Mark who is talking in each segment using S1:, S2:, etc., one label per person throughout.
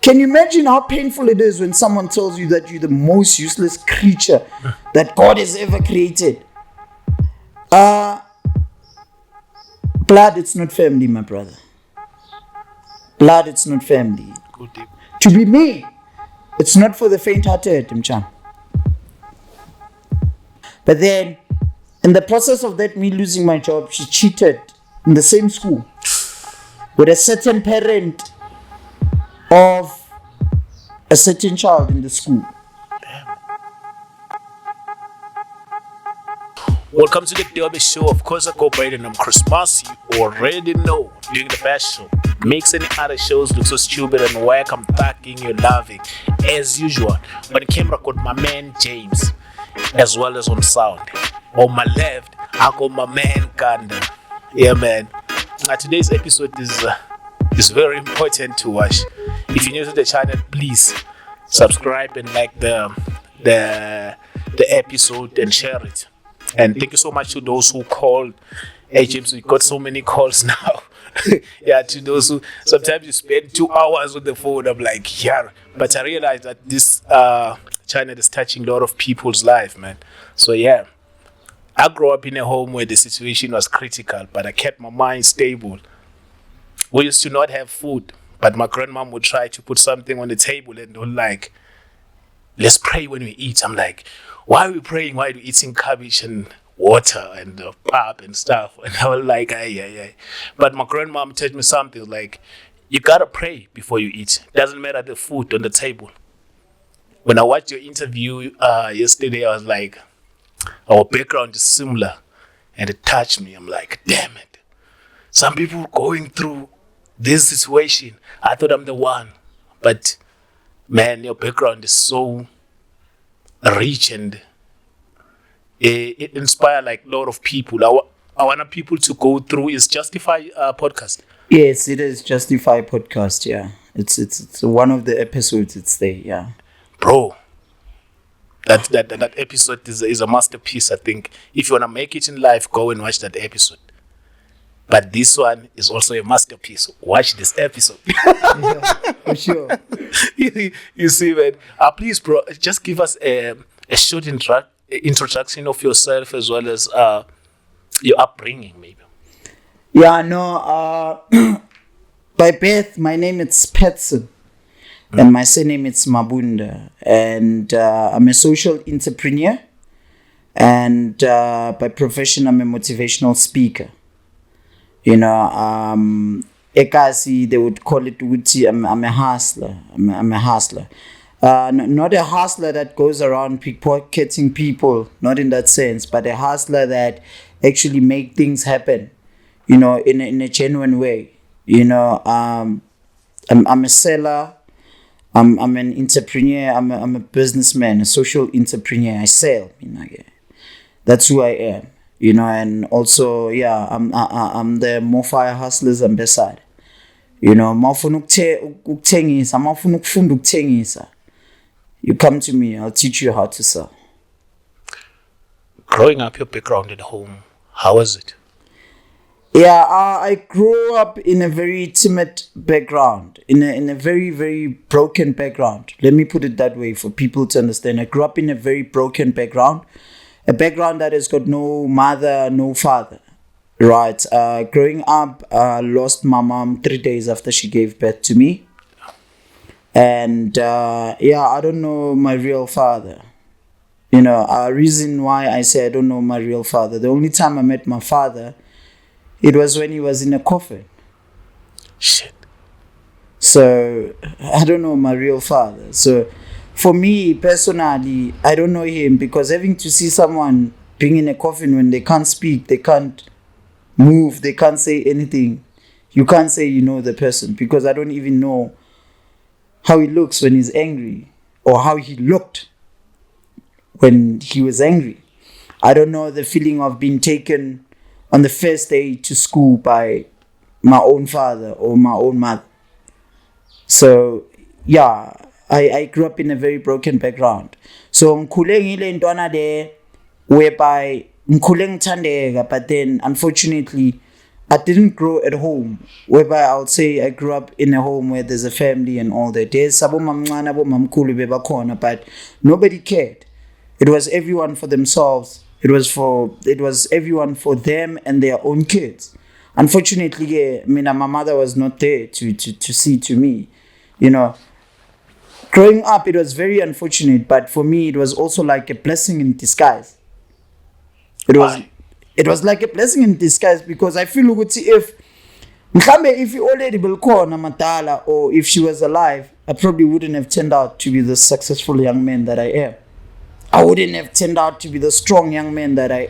S1: Can you imagine how painful it is when someone tells you that you're the most useless creature that God has ever created? Blood, it's not family, my brother. Blood, it's not family. To be me, it's not for the faint-hearted, Mchan. But then, in the process of that, me losing my job, she cheated in the same school with a certain parent of a certain child in the school.
S2: Welcome to the Derby Show. Of course, I go by the name Christmas. You already know. Doing the best show. Makes any other shows look so stupid and whack. I'm thanking you, loving. As usual. On the camera, got my man James, as well as on sound. On my left, I got my man Kanda. Yeah, man. Today's episode is very important to watch. If you're new to the channel, please subscribe and like the episode and share it. And thank you so much to those who called. Hey James, we got so many calls now. Yeah, to those who sometimes you spend 2 hours on the phone. I'm like, yeah. But I realized that this channel is touching a lot of people's life, man. So yeah, I grew up in a home where the situation was critical, but I kept my mind stable. We used to not have food, but my grandmom would try to put something on the table and don't like, let's pray when we eat. I'm like, why are we praying? Why are we eating cabbage and water and pap and stuff? And I was like, ay. But my grandmom told me something like, you gotta pray before you eat. Doesn't matter the food on the table. When I watched your interview yesterday, I was like, our background is similar. And it touched me. I'm like, damn it. Some people going through this situation. I thought I'm the one. But man, your background is so rich and it inspires like a lot of people. I want people to go through is Justify podcast.
S1: Yes, it is Justify podcast. Yeah, it's one of the episodes. It's there. Yeah,
S2: bro. That episode is a masterpiece. I think if you wanna make it in life, go and watch that episode. But this one is also a masterpiece. Watch this episode.
S1: Yeah, for sure.
S2: You see, man. Please, bro, just give us a short introduction of yourself as well as your upbringing, maybe.
S1: Yeah, no. By birth, my name is Petson, and my surname is Mabunda, and I'm a social entrepreneur, and by profession, I'm a motivational speaker. You know, Ekasi, they would call it Uti. I'm a hustler. I'm a hustler. Not a hustler that goes around pickpocketing people, not in that sense, but a hustler that actually make things happen, you know, in a genuine way. You know, I'm a seller. I'm an entrepreneur. I'm a businessman, a social entrepreneur. I sell. You know, yeah. That's who I am. You know, and also, yeah, I'm the MOFAYA Hustlers Ambassador. You know, you come to me, I'll teach you how to sell.
S2: Growing up, your background at home, how was it?
S1: Yeah, I grew up in a very timid background, in a very, very broken background. Let me put it that way for people to understand. I grew up in a very broken background. A background that has got no mother, no father, right? Growing up, I lost my mom 3 days after she gave birth to me. And yeah, I don't know my real father. You know, a reason why I say I don't know my real father. The only time I met my father, it was when he was in a coffin.
S2: Shit.
S1: So, I don't know my real father. So, for me, personally, I don't know him because having to see someone being in a coffin when they can't speak, they can't move, they can't say anything, you can't say you know the person because I don't even know how he looks when he's angry or how he looked when he was angry. I don't know the feeling of being taken on the first day to school by my own father or my own mother. So, yeah, I grew up in a very broken background. So ngikhule ngile ntwana le whereby ngikhule ngithandeka, but then unfortunately I didn't grow at home, whereby I would say I grew up in a home where there's a family and all that. There's sabomamncane, abomamkhulu bebakhona, but nobody cared. It was everyone for themselves. It was everyone for them and their own kids. Unfortunately, yeah, my mother was not there to see to me. Growing up, it was very unfortunate, but for me, it was also like a blessing in disguise. It was like a blessing in disguise, because I feel if you already belkhona madala, or if she was alive, I probably wouldn't have turned out to be the successful young man that I am. I wouldn't have turned out to be the strong young man that I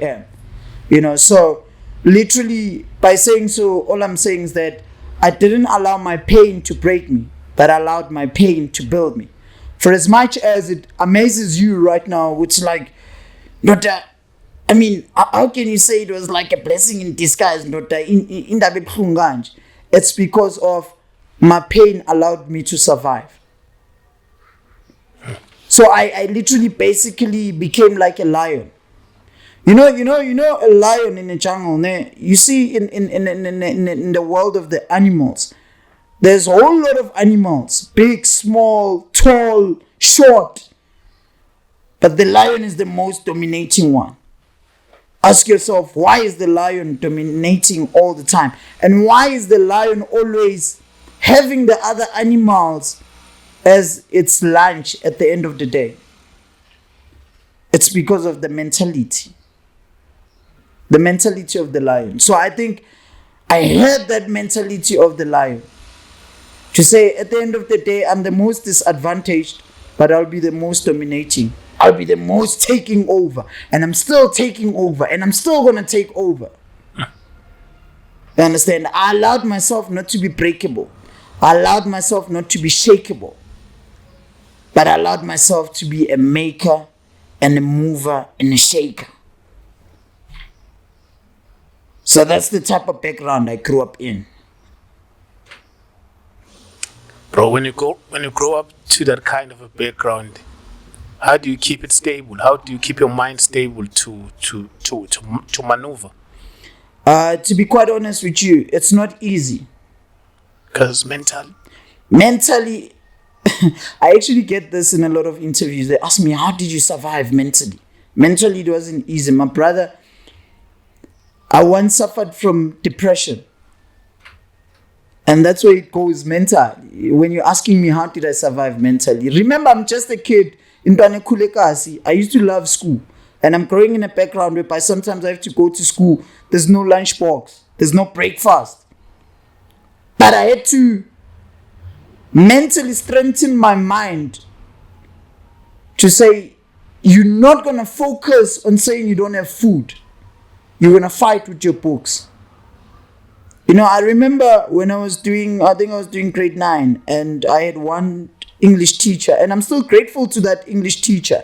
S1: am. So literally by saying so, all I'm saying is that I didn't allow my pain to break me, but allowed my pain to build me. For as much as it amazes you right now, it's like, not that, I mean, how can you say it was like a blessing in disguise? It's because of my pain allowed me to survive. So I literally basically became like a lion. A lion in the jungle. You see in the world of the animals, there's a whole lot of animals, big, small, tall, short. But the lion is the most dominating one. Ask yourself, why is the lion dominating all the time? And why is the lion always having the other animals as its lunch at the end of the day? It's because of the mentality. The mentality of the lion. So I think I had that mentality of the lion. To say, at the end of the day, I'm the most disadvantaged, but I'll be the most dominating. I'll be the most taking over. And I'm still taking over. And I'm still going to take over. You understand? I allowed myself not to be breakable. I allowed myself not to be shakeable. But I allowed myself to be a maker and a mover and a shaker. So that's the type of background I grew up in.
S2: Bro, when you grow up to that kind of a background, how do you keep it stable? How do you keep your mind stable to maneuver?
S1: To be quite honest with you, it's not easy.
S2: Because
S1: mentally, I actually get this in a lot of interviews. They ask me, how did you survive mentally? Mentally, it wasn't easy. My brother, I once suffered from depression. And that's where it goes mentally. When you're asking me, how did I survive mentally? Remember, I'm just a kid in Kulekasi. I used to love school. And I'm growing in a background whereby sometimes I have to go to school. There's no lunchbox. There's no breakfast. But I had to mentally strengthen my mind to say, you're not going to focus on saying you don't have food. You're going to fight with your books. I remember when I was doing grade 9, and I had one English teacher, and I'm still grateful to that English teacher.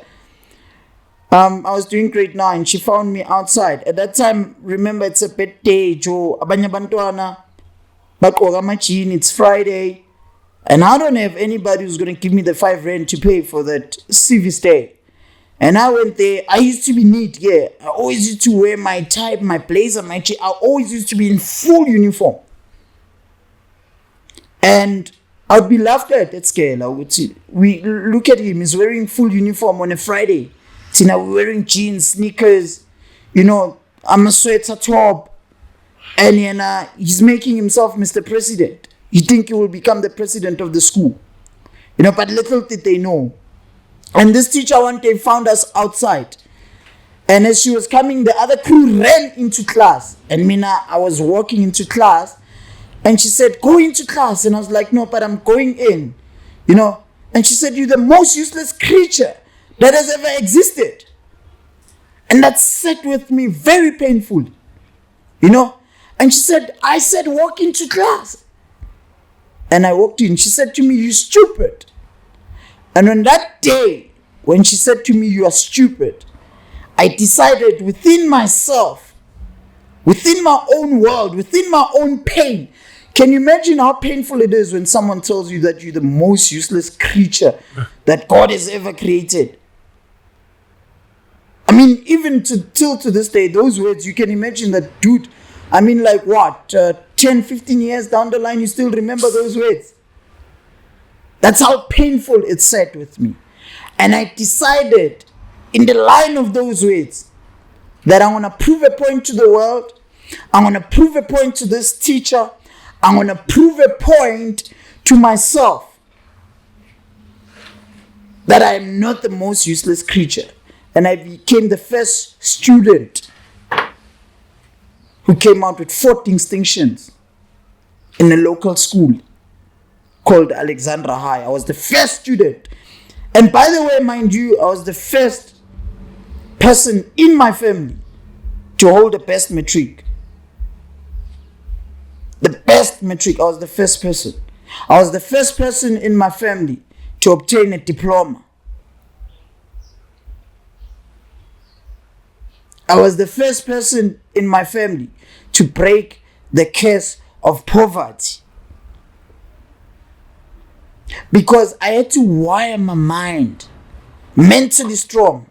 S1: I was doing grade 9. She found me outside. At that time, remember, it's a birthday, Joe. Abanya bantwana, bagqoka amajini, it's Friday. And I don't have anybody who's going to give me the 5 rand to pay for that service day. And I went there. I used to be neat, yeah. I always used to wear my tie, my blazer, my chain. I always used to be in full uniform. And I would be laughed at scale. I would see, we look at him, he's wearing full uniform on a Friday. Tina, we're wearing jeans, sneakers, I'm a sweater top. And he's making himself Mr. President. You think he will become the president of the school. But little did they know. And this teacher one day found us outside. And as she was coming, the other crew ran into class. And I was walking into class. And she said, go into class. And I was like, no, but I'm going in. And she said, you're the most useless creature that has ever existed. And that sat with me very painfully. And she said, I said, walk into class. And I walked in. She said to me, you stupid. And on that day, when she said to me, you are stupid, I decided within myself, within my own world, within my own pain. Can you imagine how painful it is when someone tells you that you're the most useless creature that God has ever created? I mean, even till to this day, those words, you can imagine that, dude, I mean, like what? 10, 15 years down the line, you still remember those words? That's how painful it sat with me. And I decided, in the line of those words, that I'm going to prove a point to the world. I'm going to prove a point to this teacher. I'm going to prove a point to myself that I am not the most useless creature. And I became the first student who came out with 4 distinctions in a local school called Alexandra High. I was the first student. And by the way, mind you, I was the first person in my family to hold the best matric. The best matric. I was the first person. I was the first person in my family to obtain a diploma. I was the first person in my family to break the curse of poverty. Because I had to wire my mind mentally strong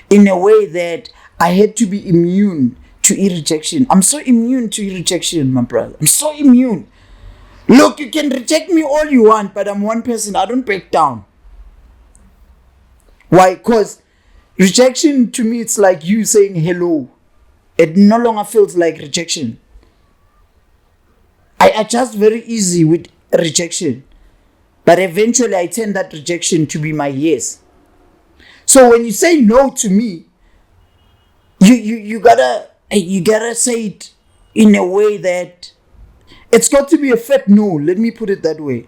S1: in a way that I had to be immune to rejection. I'm so immune to rejection, my brother. I'm so immune. Look, you can reject me all you want, but I'm one person. I don't break down. Why? Because rejection to me, it's like you saying hello. It no longer feels like rejection. I adjust very easy with rejection. But eventually I turn that rejection to be my yes. So when you say no to me, you gotta say it in a way that it's got to be a fat no. Let me put it that way.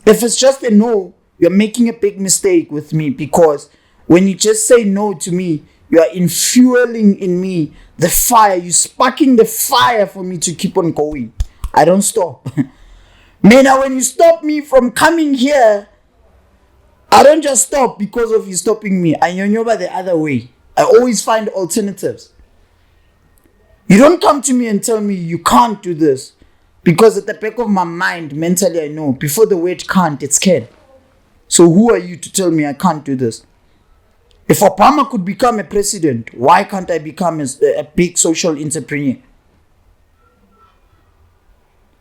S1: If it's just a no, you're making a big mistake with me, because when you just say no to me, you are infueling in me the fire. You're sparking the fire for me to keep on going. I don't stop. Man, now when you stop me from coming here, I don't just stop because of you stopping me. I know by the other way. I always find alternatives. You don't come to me and tell me you can't do this, because at the back of my mind, mentally I know, before the word can't, it's can. So who are you to tell me I can't do this? If Obama could become a president, why can't I become a big social entrepreneur?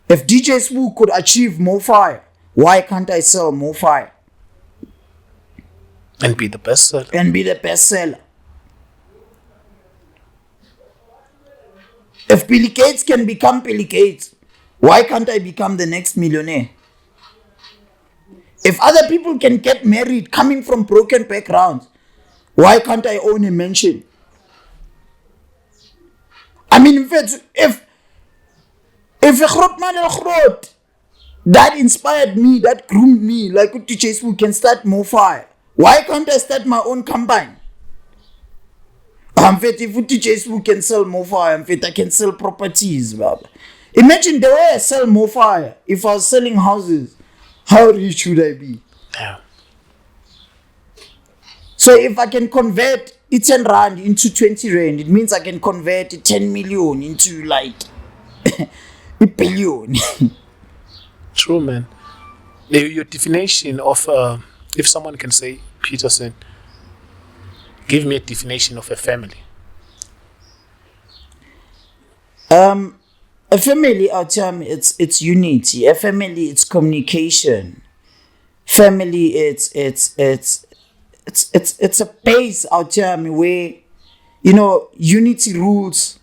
S1: If DJ Smooth could achieve MOFAYA, why can't I sell MOFAYA?
S2: And be the best seller.
S1: And be the best seller. If Billy Gates can become Billy Gates, why can't I become the next millionaire? If other people can get married coming from broken backgrounds, why can't I own a mansion? I mean, in fact, if a Grootman El Groot that inspired me, that groomed me, like DJ Smooth can start MOFAYA, why can't I start my own company? In fact, if DJ Smooth can sell MOFAYA, in fact, I can sell properties. Imagine the way I sell MOFAYA. If I was selling houses, how rich would I be?
S2: Yeah.
S1: So if I can convert 10 rand into 20 rand, it means I can convert 10 million into like a billion.
S2: True, man. Your definition of, if someone can say, Peterson, give me a definition of a family.
S1: A family, I'll tell me, it's unity. A family, it's communication. Family, it's a base, I'll tell me, where, you know, unity rules,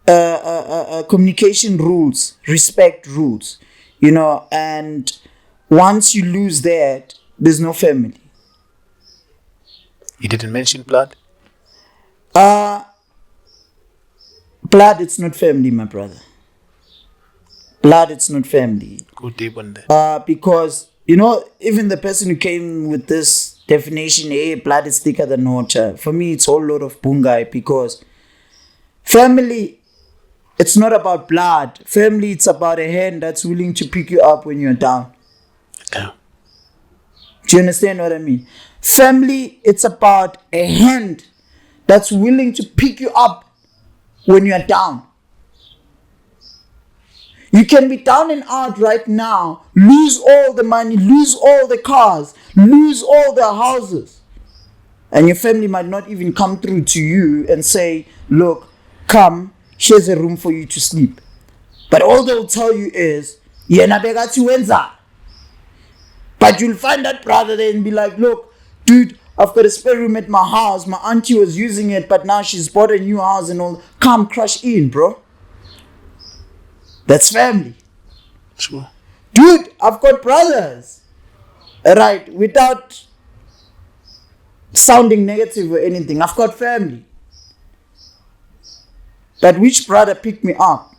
S1: communication rules, respect rules, you know, and once you lose that, there's no family.
S2: You didn't mention blood?
S1: Blood, it's not family, my brother. Blood, it's not family.
S2: Go deep on that.
S1: Because, you know, even the person who came with this definition, hey, blood is thicker than water. For me, it's a whole lot of bungai, because family, it's not about blood. Family, it's about a hand that's willing to pick you up when you're down.
S2: Yeah.
S1: Do you understand what I mean? Family, it's about a hand that's willing to pick you up when you're down. You can be down and out right now, lose all the money, lose all the cars, lose all the houses. And your family might not even come through to you and say, look, come, she has a room for you to sleep. But all they'll tell you is, yena bekati wenza. But you'll find that brother there and be like, look, dude, I've got a spare room at my house. My auntie was using it, but now she's bought a new house and all. Come crash in, bro. That's family.
S2: True.
S1: Dude, I've got brothers. Right, without sounding negative or anything, I've got family. But which brother picked me up?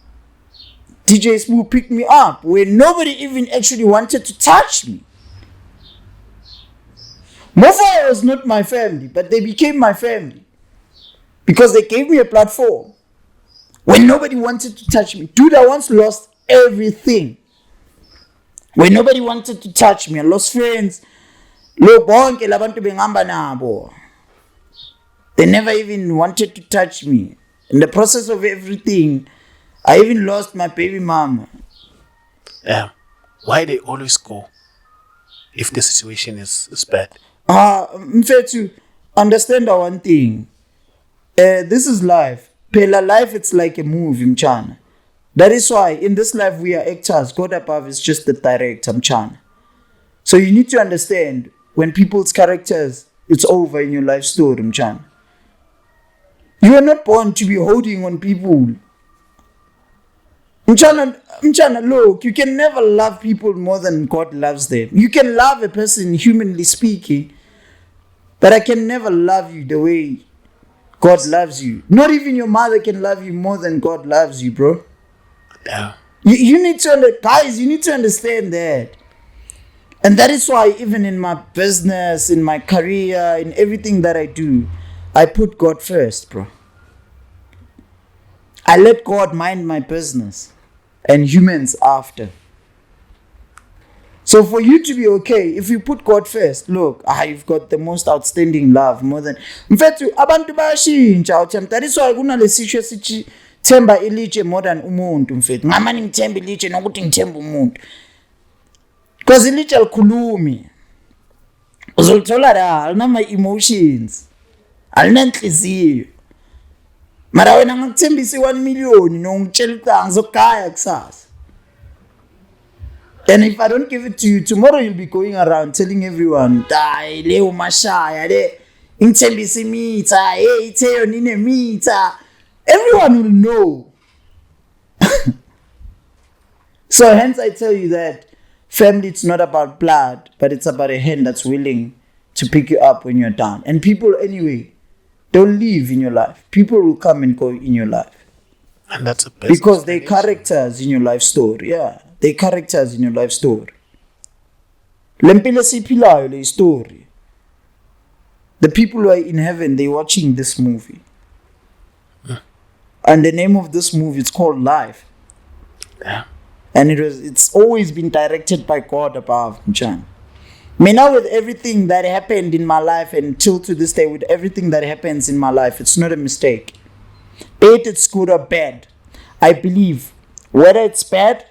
S1: DJ Smooth picked me up when nobody even actually wanted to touch me. MOFAYA was not my family, but they became my family because they gave me a platform when nobody wanted to touch me. Dude, I once lost everything. When nobody wanted to touch me, I lost friends. They never even wanted to touch me. In the process of everything, I even lost my baby mama.
S2: Yeah. Why they always go if the situation is bad?
S1: To understand one thing. This is life. Pela life, it's like a movie, mchana. That is why in this life we are actors. God above is just the director, mchana. So you need to understand when people's characters, it's over in your life story, mchana. You are not born to be holding on people. Mchana, look, you can never love people more than God loves them. You can love a person, humanly speaking, but I can never love you the way God loves you. Not even your mother can love you more than God loves you, bro.
S2: Yeah.
S1: You need to, guys, you need to understand that. And that is why even in my business, in my career, in everything that I do, I put God first, bro. I let God mind my business and humans after. So for you to be okay, if you put God first, look, you've got the most outstanding love, more than... Mfethu, abantu bayashintsha. That is why kunalesisho sithi themba ilitshe more than umuntu, mfethu. Ngamani ngithemba ilitshe nokuthi ngithemba umuntu. Because ilitshe alikhulumi. Uzolithola la, alinama emotions. Alinanhliziyo. Mara wena ngikuthembisa 1 million nongitshela ukuthi ngizogaya kusasa. And if I don't give it to you, tomorrow you'll be going around telling everyone, "Die, leo mashaya, le ngithembisa imitha, hey, iteyo nine mitha." Everyone will know. So hence I tell you that family, it's not about blood, but it's about a hand that's willing to pick you up when you're down. And people anyway don't live in your life. People will come and go in your life.
S2: And that's a best
S1: because they're characters in your life story. Yeah. They're characters in your life story. Lempile siphilayo le story. The people who are in heaven, they're watching this movie. And the name of this movie is called Life.
S2: Yeah.
S1: And it's always been directed by God above, Mchan. Me now with everything that happened in my life and till to this day with everything that happens in my life, it's not a mistake. Be it it's good or bad. I believe whether it's bad,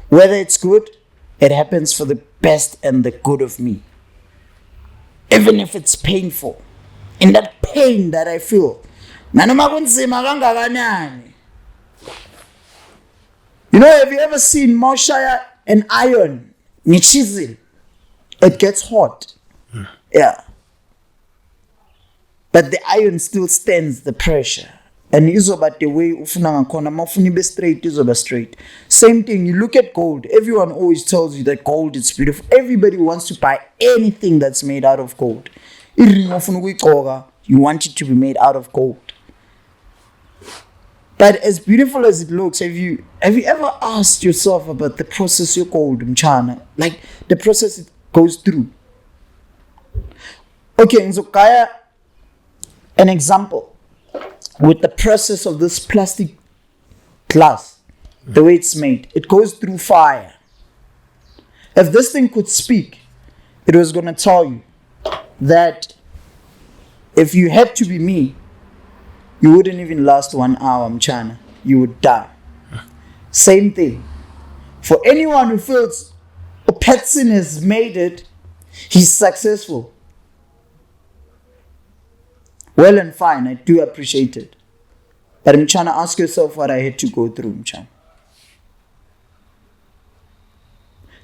S1: whether it's good, it happens for the best and the good of me. Even if it's painful. In that pain that I feel. You know, have you ever seen Moshaya and iron? Chisel. It gets hot. Yeah. But the iron still stands the pressure. And izoba the way ufuna ngakhona mawufuna ibe straight izoba straight. Same thing, you look at gold. Everyone always tells you that gold is beautiful. Everybody wants to buy anything that's made out of gold. You want it to be made out of gold. But as beautiful as it looks, have you ever asked yourself about the process of gold, mchana? Like the process it goes through. Okay, Nzokaya, an example. With the process of this plastic glass, the way it's made, it goes through fire. If this thing could speak, it was going to tell you that if you had to be me, you wouldn't even last 1 hour, mchana. You would die. Same thing. For anyone who feels a person has made it, he's successful. Well and fine, I do appreciate it. But mchana, ask yourself what I had to go through, mchana.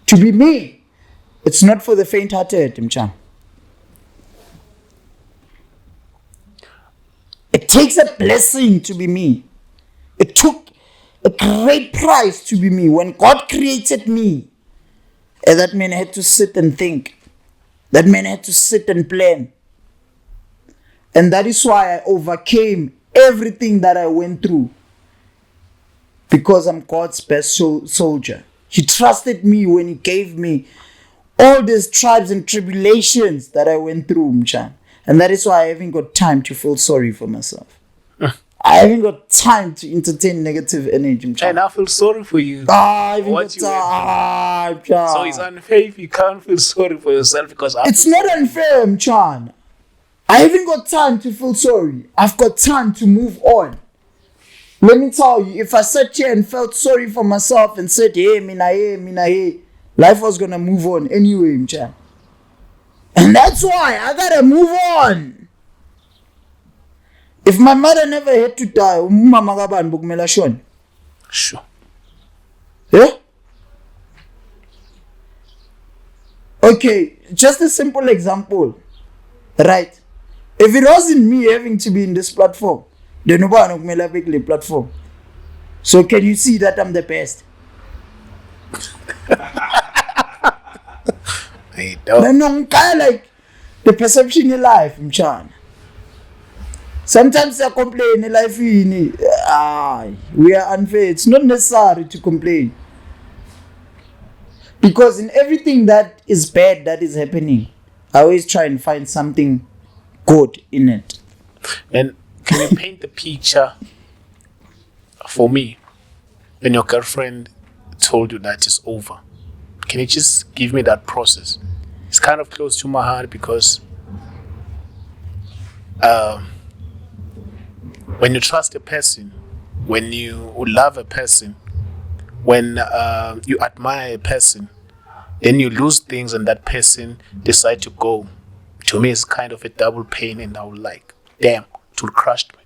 S1: To be me, it's not for the faint-hearted, mchana. It takes a blessing to be me. It took a great price to be me. When God created me, and that man had to sit and think. That man had to sit and plan. And that is why I overcame everything that I went through. Because I'm God's best soldier. He trusted me when he gave me all these tribes and tribulations that I went through, mchan. And that is why I haven't got time to feel sorry for myself. I haven't got time to entertain negative energy, mchan.
S2: And I feel sorry for you.
S1: I haven't got time, mchan.
S2: So it's unfair if you can't feel sorry for yourself because
S1: it's not unfair, mchan. I haven't got time to feel sorry. I've got time to move on. Let me tell you, if I sat here and felt sorry for myself and said, hey, mina, life was gonna move on anyway, mchan. And that's why I gotta move on. If my mother never had to die,
S2: sure.
S1: Yeah? Okay, just a simple example. Right? If it wasn't me having to be in this platform, then nobody would pick the platform. So can you see that I'm the best?
S2: I don't.
S1: No, kind of like the perception in life, mchan. Sometimes I complain in life, we are unfair. It's not necessary to complain. Because in everything that is bad that is happening, I always try and find something good in it.
S2: And can you paint the picture for me when your girlfriend told you that it's over? Can you just give me that process? It's kind of close to my heart because when you trust a person, when you love a person, when you admire a person, then you lose things and that person decide to go. To me, it's kind of a double pain, and I was like, damn, it would crush me.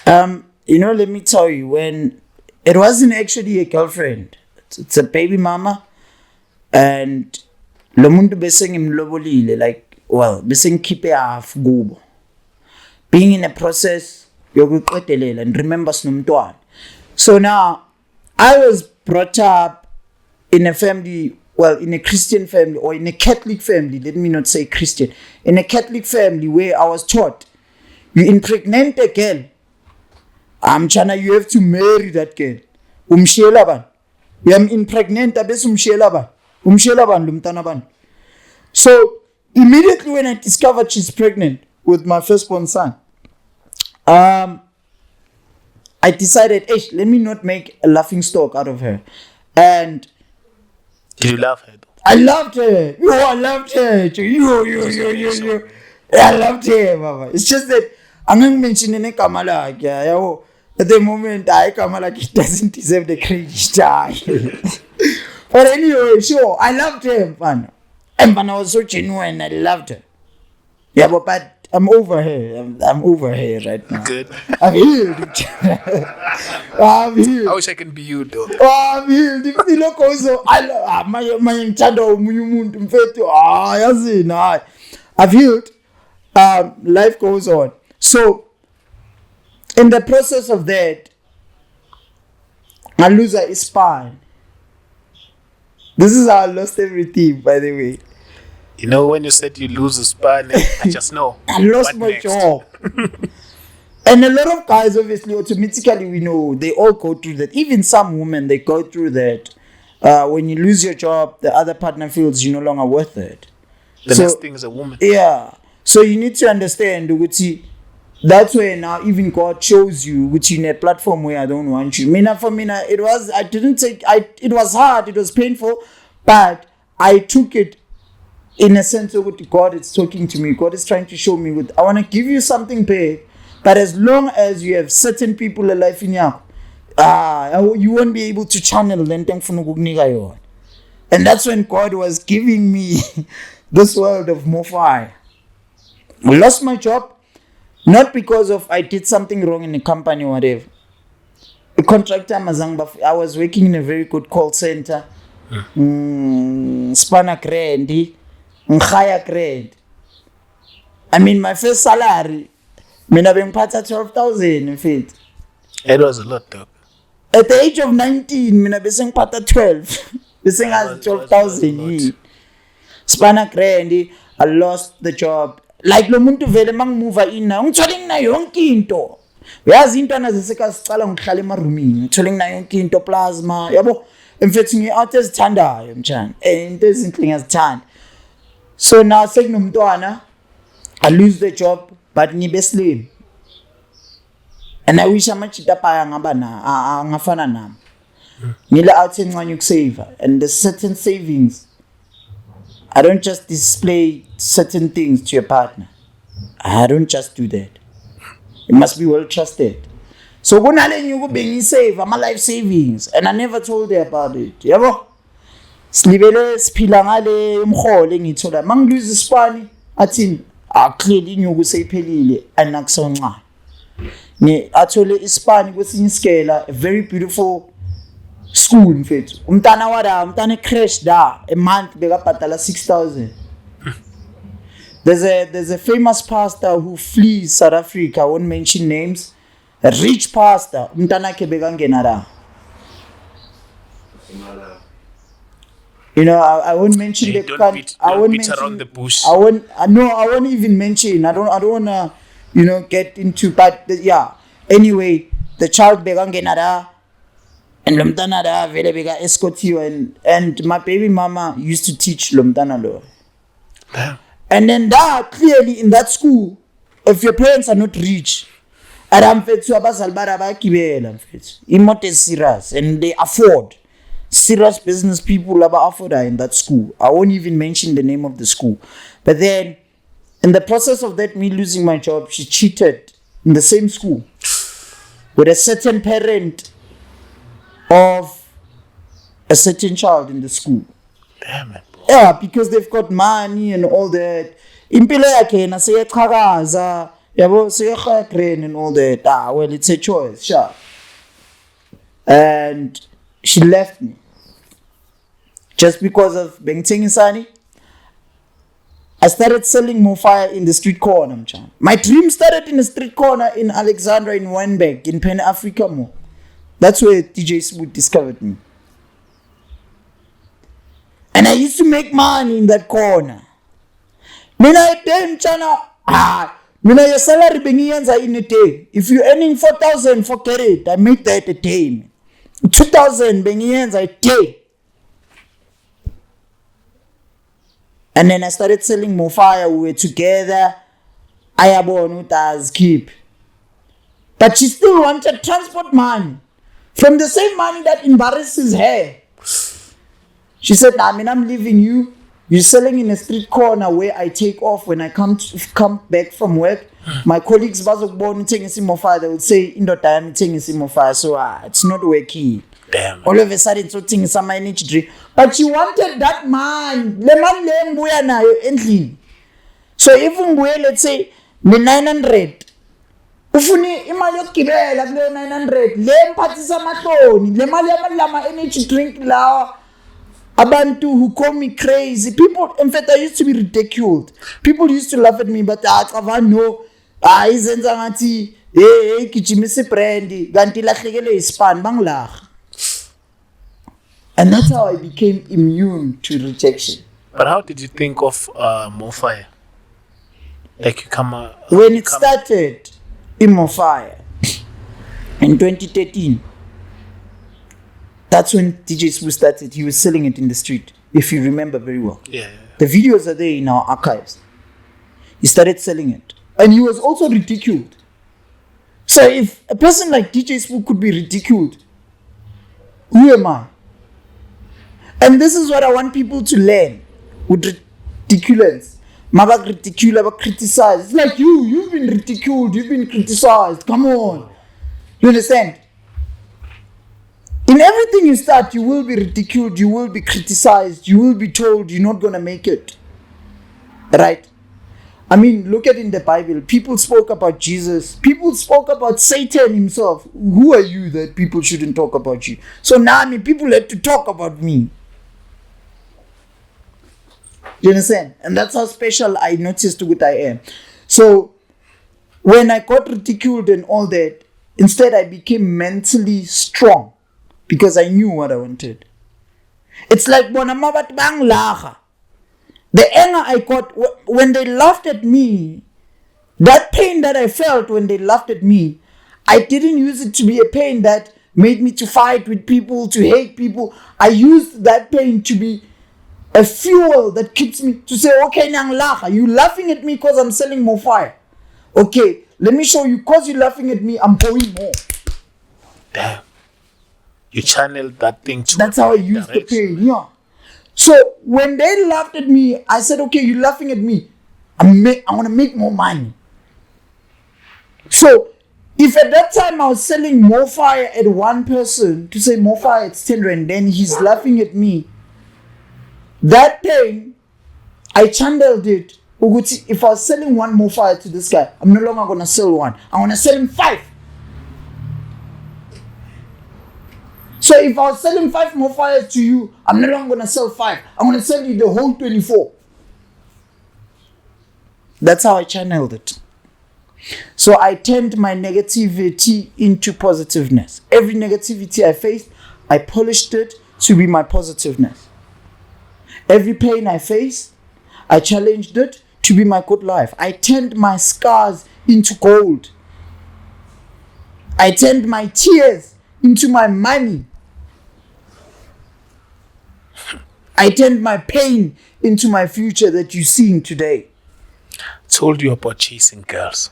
S1: Let me tell you, when it wasn't actually a girlfriend, it's a baby mama, and lo muntu bese ngimlobolile, like, well, bese ngikhiphe half kubo. Being in a process yokuqedelela and remember sinomntwana. So now I was brought up in a family, well, in a Christian family or in a Catholic family, let me not say Christian, in a Catholic family where I was taught, you impregnate a girl, you have to marry that girl. Umshiyela ban. You impregnate abese umshiyela ban. Umshiyela ban lumntana ban. So immediately when I discovered she's pregnant with my firstborn son, I decided, let me not make a laughing stock out of her. And
S2: did you love her though?
S1: I loved her. I loved her. I loved her, Mama. It's just that I'm not mentioning Kamala. At the moment, Kamala doesn't deserve the credit. But anyway, sure, I loved her, man. And I was so genuine, I loved her. Yeah, but I'm over her. I'm over her right now.
S2: Good.
S1: I'm healed. I'm healed.
S2: I wish I can be you though.
S1: I'm healed. If you look also, I've healed. Life goes on. So, in the process of that, I lose a spine. This is how I lost everything, by the way.
S2: You know, when you said you lose a spine, I just know.
S1: I lost my job. And a lot of guys, obviously, automatically, we know, they all go through that. Even some women, they go through that. When you lose your job, the other partner feels you're no longer worth it.
S2: The next thing is a woman.
S1: Yeah. So you need to understand, that's where now even God chose you, which in a platform where I don't want you. For me, it was hard, it was painful, but I took it in a sense of God is talking to me. God is trying to show me, I want to give you something big, but as long as you have certain people alive in you, you won't be able to channel them. And that's when God was giving me this world of MOFAYA. I lost my job. Not because of I did something wrong in the company or whatever. A contractor I was working in a very good call center. Spana grandi, Ngaya grand. I mean, my first salary, mina bengiphatha 12,000 in fact.
S2: It was a lot though.
S1: At the age of 19, mina bese ngiphatha 12. Bese ngazi 12,000. Spana grandi, I lost the job. Like lo muntu vele mangmuva ina, ngithole ngina yonke into. Uyazi into anaziseka sicala ngihlala emarumini, ngithole ngina yonke into plasma, yabo. Mfethu ngi-out ezithandayo mjani into ezinhle ngiyazithanda. So now sekunomntwana, I lose the job but ngibe slim, and I wish amachita paya ngafana nami. Ngile out encane ukusave, and the certain savings, I don't just display certain things to your partner. I don't just do that. It must be well trusted. So kunale nyuku bengisave ama life savings, and I never told her about it. Yabo? Silibele siphila ngale umholo engithola. Mangilose isipani athi clearly nyuku seyiphelile anakusoncane. Ni athole isipani kwesinye isikela, a very beautiful school mfethu. Umntana crash da a month bekabhadala 6,000. There's a famous pastor who flees South Africa, I won't mention names. A rich pastor, umntana ke bekangena la. You know, I won't mention the country. I won't mention around the bush. I won't even mention. I don't wanna, get into. But yeah. Anyway, the child bekangena la, and lomntana la vele beka escortiwe, and my baby mama used to teach lomntana lo. And then that clearly in that school, if your parents are not rich, imoto is serious, and they afford. Serious business people afford in that school. I won't even mention the name of the school. But then, in the process of that, me losing my job, she cheated in the same school with a certain parent of a certain child in the school.
S2: Damn it, bro.
S1: Yeah, because they've got money and all that. Impilo yakhe na seyaqhakaza, yabo seyaqhakren and all that. Well, it's a choice, sure. And she left me just because of Bengtingisani. I started selling MOFAYA in the street corner. My dream started in the street corner in Alexandra, in Wynberg, in Pan Africa Mall. That's where DJ Smooth discovered me. And I used to make money in that corner. Mina your salary bengiyenza in a day. If you're earning 4,000, forget it. I make that a day. 2,000 bengiyenza a day. And then I started selling MOFAYA. We were together. Ayabon utas keep. But she still wanted transport money from the same money that embarrasses her. She said, I'm leaving you. You're selling in a street corner where I take off when I come back from work. My colleagues bazokubona uthengisa MOFAYA, they will say, "Indoda yami ithengisa MOFAYA." So it's not working.
S2: Damn.
S1: All of a sudden, so things are my energy drink. But she wanted that man. Le man le mbuya nayo endlini. So even let's say the 900. Ufuni imali yokugibela kule 900. Le mphathisa amahloni. Le mali yamalama energy drink lawa. Abantu who call me crazy. People, in fact, I used to be ridiculed. People used to laugh at me, but no. Izenza ngathi hey gijimise brandy kanti lahlekele ispan bangilagha. And that's how I became immune to rejection.
S2: But how did you think of MOFAYA? Like you come
S1: when it started in MOFAYA in 2013. That's when DJ Smooth started. He was selling it in the street, if you remember very well.
S2: Yeah.
S1: The videos are there in our archives. He started selling it. And he was also ridiculed. So if a person like DJ Smooth could be ridiculed, who am I? And this is what I want people to learn with ridiculence. Mabak ridicule, about criticize. It's like you've been ridiculed, you've been criticized. Come on. You understand? In everything you start, you will be ridiculed, you will be criticized, you will be told you're not going to make it. Right? I mean, look at in the Bible. People spoke about Jesus. People spoke about Satan himself. Who are you that people shouldn't talk about you? So now, I mean, people had to talk about me. You understand? And that's how special I noticed what I am. So when I got ridiculed and all that, instead I became mentally strong because I knew what I wanted. It's like the anger I got when they laughed at me, that pain that I felt when they laughed at me, I didn't use it to be a pain that made me to fight with people, to hate people. I used that pain to be a fuel that keeps me to say, okay, you laughing at me because I'm selling more fire. Okay, let me show you, because you're laughing at me, I'm going more.
S2: Damn. You channeled that thing to
S1: That's how I used the pain, yeah. So when they laughed at me, I said, okay, you're laughing at me. I want to make more money. So if at that time I was selling more fire at one person, to say more fire, it's 10 rand, then he's laughing at me. That pain, I channeled it. If I was selling one more fire to this guy, I'm no longer going to sell one. I want to sell him 5. So if I was selling 5 more fires to you, I'm no longer going to sell 5. I'm going to sell you the whole 24. That's how I channeled it. So I turned my negativity into positiveness. Every negativity I faced, I polished it to be my positiveness. Every pain I faced, I challenged it to be my good life. I turned my scars into gold. I turned my tears into my money. I turned my pain into my future that you're seeing today.
S2: Told you about chasing girls.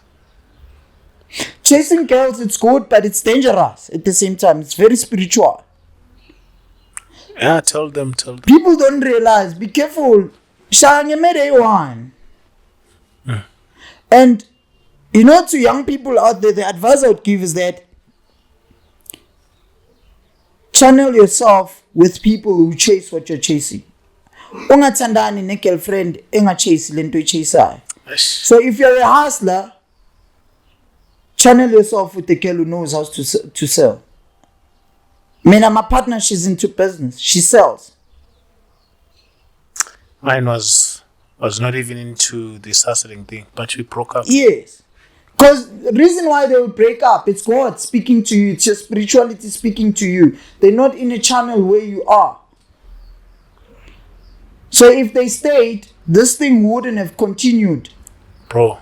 S1: Chasing girls, it's good, but it's dangerous at the same time. It's very spiritual.
S2: Yeah, tell them.
S1: People don't realize, be careful. And you know, to young people out there, the advice I would give is that channel yourself with people who chase what you're chasing. Ungathandani ne girlfriend engachase lento ichasayo. So if you're a hustler, channel yourself with the girl who knows how to sell. My partner, she's into business. She sells.
S2: Mine was not even into this hustling thing, but we broke up.
S1: Yes. Because the reason why they will break up, it's God speaking to you. It's your spirituality speaking to you. They're not in a channel where you are. So if they stayed, this thing wouldn't have continued.
S2: Bro.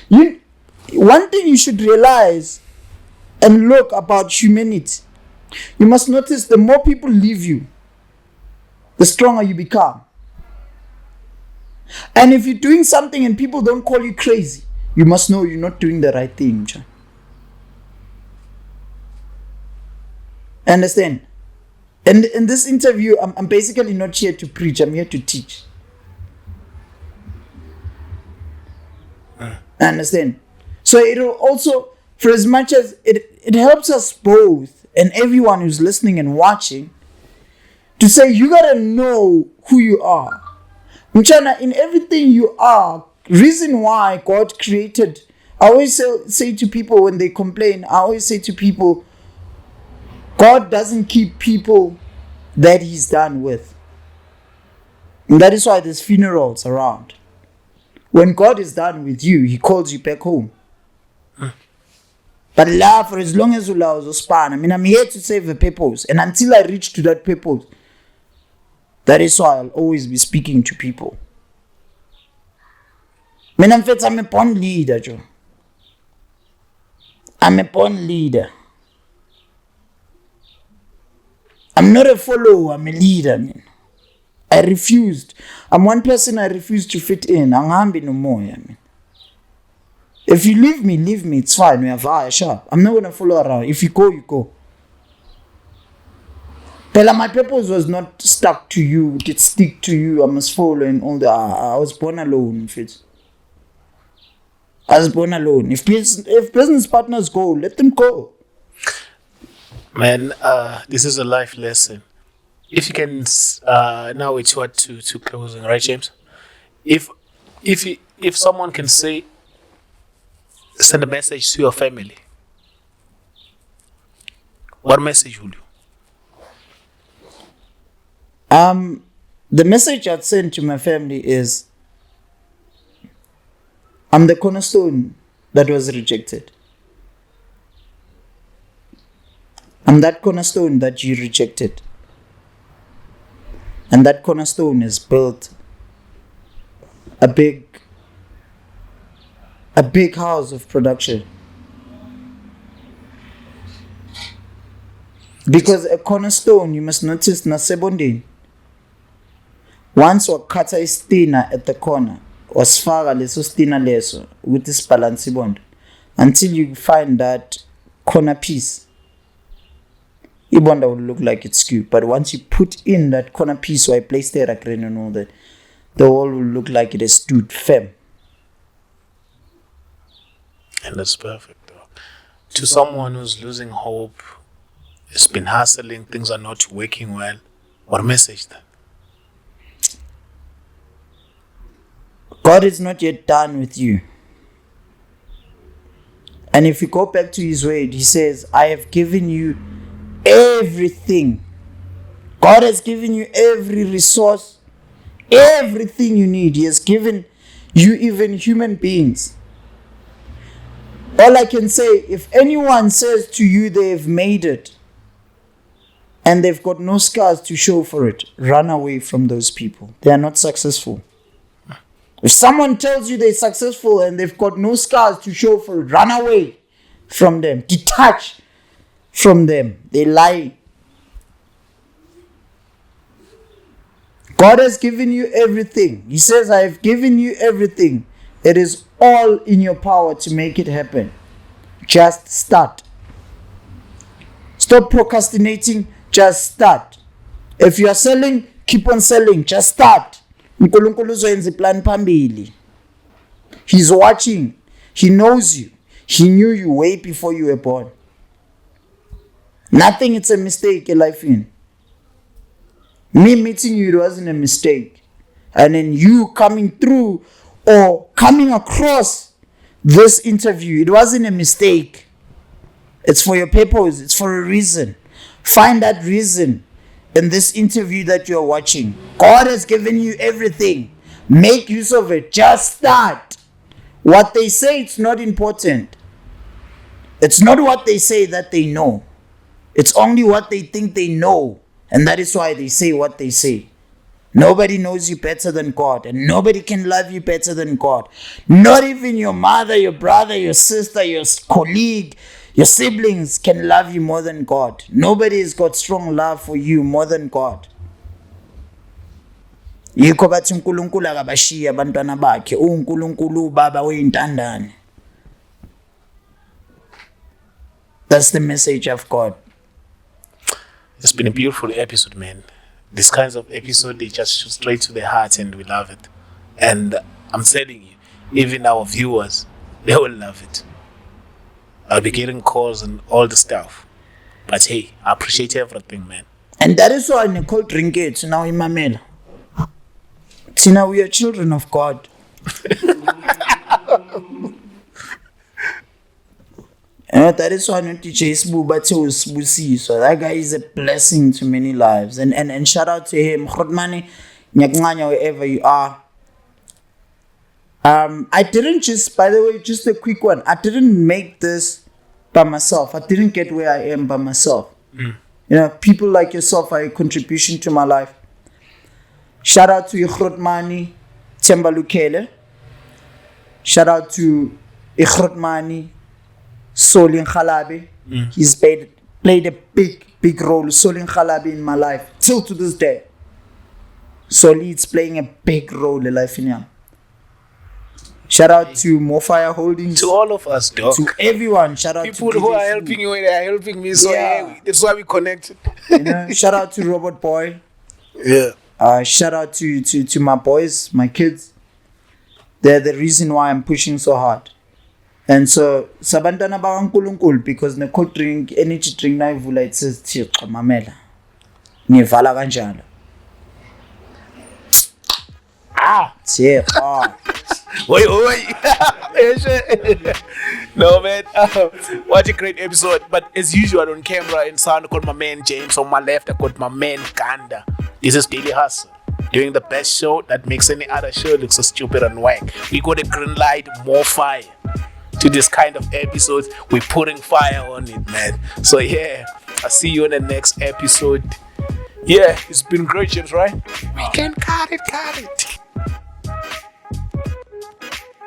S1: One thing you should realize and look about humanity, you must notice the more people leave you, the stronger you become. And if you're doing something and people don't call you crazy, you must know you're not doing the right thing. Understand? And in this interview, I'm basically not here to preach, I'm here to teach. Understand? So it'll also, for as much as it helps us both and everyone who's listening and watching, to say you gotta know who you are. Mchana, in everything you are, reason why God created, I always say to people when they complain, I always say to people, God doesn't keep people that he's done with. And that is why there's funerals around. When God is done with you, he calls you back home. But love, for as long as you love span, I'm here to save a purpose. And until I reach to that purpose, that is why I'll always be speaking to people. I'm a born leader, Joe. I'm a born leader. I'm not a follower, I'm a leader, I refused. I'm one person I refuse to fit in. Angambi no more, If you leave me, it's fine. We have sharp. I'm not going to follow around. If you go, you go. But my purpose was not stuck to you. It stick to you. I must follow and all that. I was born alone. I was born alone. If business partners go, let them go.
S2: Man, this is a life lesson. If you can, now it's what to closing, right, James? if someone can say, send a message to your family, what message would you?
S1: The message I'd send to my family is, I'm the cornerstone that was rejected. I'm that cornerstone that you rejected. And that cornerstone has built a big house of production. Because a cornerstone, you must notice, nasebondeni, once wakhatha istina at the corner, wasifaka leso stina leso ukuthi sibalance ibond, until you find that corner piece, ibonda will look like it's skewed. But once you put in that corner piece, where I placed there and all that, the wall will look like it has stood firm.
S2: And that's perfect, though. To someone who's losing hope, has been hustling, things are not working well, what message then?
S1: God is not yet done with you. And if you go back to his word, he says, I have given you everything. God has given you every resource, everything you need. He has given you even human beings. All I can say, if anyone says to you they've made it and they've got no scars to show for it, run away from those people. They are not successful. If someone tells you they're successful and they've got no scars to show for it, run away from them. Detach from them. They lie. God has given you everything. He says, I have given you everything. It is all in your power to make it happen. Just start. Stop procrastinating. Just start. If you are selling, keep on selling. Just start. uNkulunkulu uzoyenza iplan phambili. He's watching. He knows you. He knew you way before you were born. Nothing is a mistake in life. Me meeting you, it wasn't a mistake. And then you coming through or coming across this interview, it wasn't a mistake. It's for your purpose. It's for a reason. Find that reason in this interview that you're watching. God has given you everything. Make use of it. Just start. What they say, it's not important. It's not what they say that they know. It's only what they think they know. And that is why they say what they say. Nobody knows you better than God. And nobody can love you better than God. Not even your mother, your brother, your sister, your colleague, your siblings can love you more than God. Nobody has got strong love for you more than God. Yikho bathi uNkulunkulu akabashiya abantwana bakhe, uNkulunkulu ubaba oyintandane. That's the message of God.
S2: It's been a beautiful episode, man. These kinds of episodes, they just shoot straight to the heart and we love it. And I'm telling you, even our viewers, they will love it. I'll be getting calls and all the stuff. But hey, I appreciate everything, man.
S1: And that is why Nicole drink it now in Mamela. Tina, we are children of God. And that is why DJ Sbuba so that guy is a blessing to many lives. And shout out to him. Khotmani, Nyaknganya, wherever you are. I didn't just, by the way, just a quick one. I didn't make this by myself. I didn't get where I am by myself. You know, people like yourself are a contribution to my life. Shout out to Ikhrotmani Tembalukele. Shout out to Ikhrotmani Solin Khalabi. He's played a big role, Solin Khalabi, in my life till to this day. Soli is playing a big role in life in him. Shout out to MOFAYA Holdings.
S2: To all of us, dog.
S1: To everyone. Shout out
S2: people
S1: to
S2: who are helping you, they are helping me. So yeah, that's why we connected.
S1: You know, shout out to Robot Boy.
S2: Yeah.
S1: Shout out to my boys, my kids. They're the reason why I'm pushing so hard. And so, sabantana ba uNkulunkulu, because ne cold drink, energy drink na ivula, it says Thixo mamela. Nivala kanjalo. It's hard.
S2: Wait. No, man. What a great episode. But as usual on camera in sound, I got my man James. On my left, I got my man Ganda. This is Daily Hustle, doing the best show that makes any other show look so stupid and whack. We got a green light, more fire to this kind of episodes. We're putting fire on it, man. So yeah, I'll see you in the next episode. Yeah, it's been great, James, right? We can cut it.